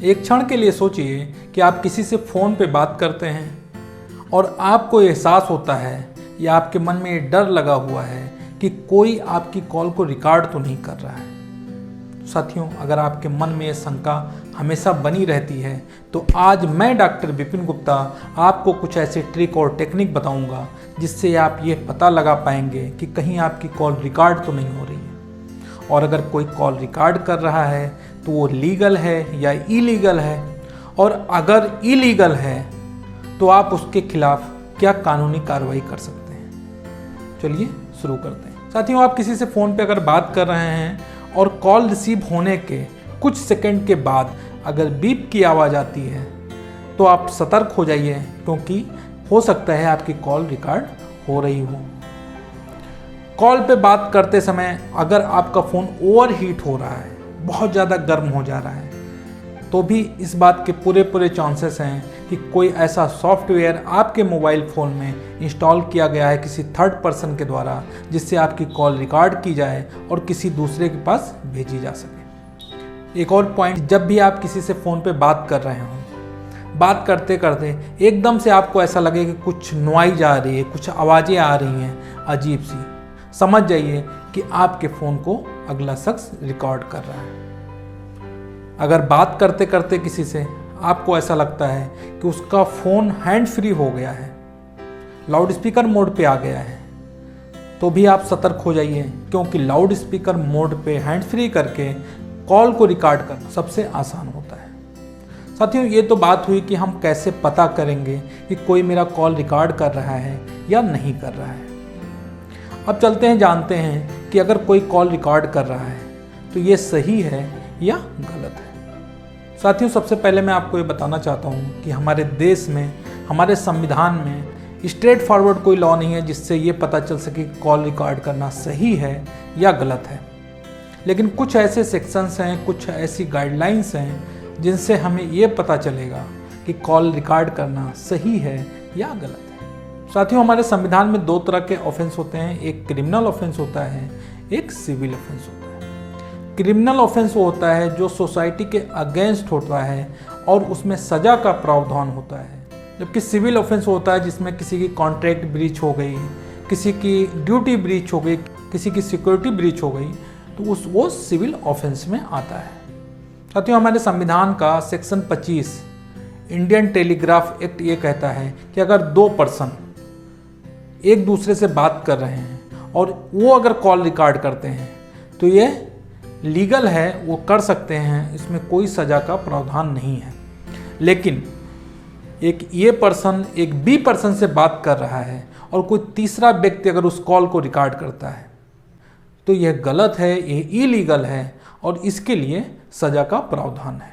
एक क्षण के लिए सोचिए कि आप किसी से फ़ोन पे बात करते हैं और आपको एहसास होता है या आपके मन में ये डर लगा हुआ है कि कोई आपकी कॉल को रिकॉर्ड तो नहीं कर रहा है। साथियों, अगर आपके मन में ये शंका हमेशा बनी रहती है तो आज मैं डॉक्टर विपिन गुप्ता आपको कुछ ऐसे ट्रिक और टेक्निक बताऊंगा जिससे आप ये पता लगा पाएंगे कि कहीं आपकी कॉल रिकॉर्ड तो नहीं हो रही है। और अगर कोई कॉल रिकॉर्ड कर रहा है तो वो लीगल है या इलीगल है, और अगर इलीगल है तो आप उसके खिलाफ क्या कानूनी कार्रवाई कर सकते हैं। चलिए शुरू करते हैं। साथियों, आप किसी से फ़ोन पे अगर बात कर रहे हैं और कॉल रिसीव होने के कुछ सेकंड के बाद अगर बीप की आवाज़ आती है तो आप सतर्क हो जाइए, क्योंकि हो सकता है आपकी कॉल रिकॉर्ड हो रही हो। कॉल पे बात करते समय अगर आपका फ़ोन ओवरहीट हो रहा है, बहुत ज़्यादा गर्म हो जा रहा है, तो भी इस बात के पूरे चांसेस हैं कि कोई ऐसा सॉफ्टवेयर आपके मोबाइल फ़ोन में इंस्टॉल किया गया है किसी थर्ड पर्सन के द्वारा, जिससे आपकी कॉल रिकॉर्ड की जाए और किसी दूसरे के पास भेजी जा सके। एक और पॉइंट, जब भी आप किसी से फ़ोन पे बात कर रहे हों, बात करते करते एकदम से आपको ऐसा लगे कि कुछ नॉइज आ रही है, कुछ आवाज़ें आ रही हैं अजीब सी, समझ जाइए कि आपके फ़ोन को अगला शख्स रिकॉर्ड कर रहा है। अगर बात करते करते किसी से आपको ऐसा लगता है कि उसका फ़ोन हैंड फ्री हो गया है, लाउड स्पीकर मोड पे आ गया है, तो भी आप सतर्क हो जाइए, क्योंकि लाउड स्पीकर मोड पे हैंड फ्री करके कॉल को रिकॉर्ड करना सबसे आसान होता है। साथियों, ये तो बात हुई कि हम कैसे पता करेंगे कि कोई मेरा कॉल रिकॉर्ड कर रहा है या नहीं कर रहा है। अब चलते हैं, जानते हैं कि अगर कोई कॉल रिकॉर्ड कर रहा है तो ये सही है या गलत है। साथियों, सबसे पहले मैं आपको ये बताना चाहता हूँ कि हमारे देश में, हमारे संविधान में स्ट्रेट फॉरवर्ड कोई लॉ नहीं है जिससे ये पता चल सके कि कॉल रिकॉर्ड करना सही है या गलत है। लेकिन कुछ ऐसे सेक्शंस हैं, कुछ ऐसी गाइडलाइंस हैं जिनसे हमें ये पता चलेगा कि कॉल रिकॉर्ड करना सही है या गलत है। साथियों, हमारे संविधान में दो तरह के ऑफेंस होते हैं, एक क्रिमिनल ऑफेंस होता है, एक सिविल ऑफेंस होता है। क्रिमिनल ऑफेंस वो होता है जो सोसाइटी के अगेंस्ट होता है और उसमें सज़ा का प्रावधान होता है, जबकि सिविल ऑफेंस होता है जिसमें किसी की कॉन्ट्रैक्ट ब्रीच हो गई, किसी की ड्यूटी ब्रीच हो गई, किसी की सिक्योरिटी ब्रीच हो गई, तो वो सिविल ऑफेंस में आता है। साथियों, हमारे संविधान का सेक्शन 25 इंडियन टेलीग्राफ एक्ट ये कहता है कि अगर दो पर्सन एक दूसरे से बात कर रहे हैं और वो अगर कॉल रिकॉर्ड करते हैं तो ये लीगल है, वो कर सकते हैं, इसमें कोई सज़ा का प्रावधान नहीं है। लेकिन एक ये पर्सन एक बी पर्सन से बात कर रहा है और कोई तीसरा व्यक्ति अगर उस कॉल को रिकॉर्ड करता है तो यह गलत है, यह इलीगल है और इसके लिए सज़ा का प्रावधान है।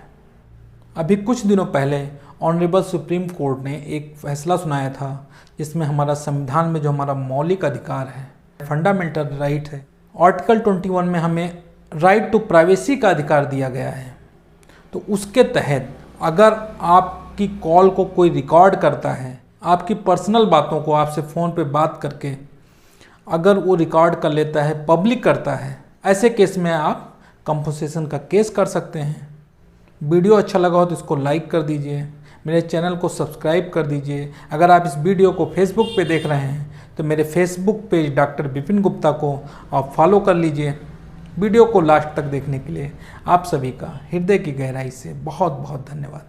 अभी कुछ दिनों पहले ऑनरेबल सुप्रीम कोर्ट ने एक फैसला सुनाया था जिसमें हमारा संविधान में जो हमारा मौलिक अधिकार है, फंडामेंटल राइट है, आर्टिकल 21 में हमें राइट टू प्राइवेसी का अधिकार दिया गया है। तो उसके तहत अगर आपकी कॉल को कोई रिकॉर्ड करता है, आपकी पर्सनल बातों को आपसे फ़ोन पे बात करके अगर वो रिकॉर्ड कर लेता है, पब्लिक करता है, ऐसे केस में आप कंपनसेशन का केस कर सकते हैं। वीडियो अच्छा लगा हो तो इसको लाइक कर दीजिए, मेरे चैनल को सब्सक्राइब कर दीजिए। अगर आप इस वीडियो को फेसबुक पे देख रहे हैं तो मेरे Facebook page doctor Vipin Gupta को आप फॉलो कर लीजिए। वीडियो को लास्ट तक देखने के लिए आप सभी का हृदय की गहराई से बहुत बहुत धन्यवाद।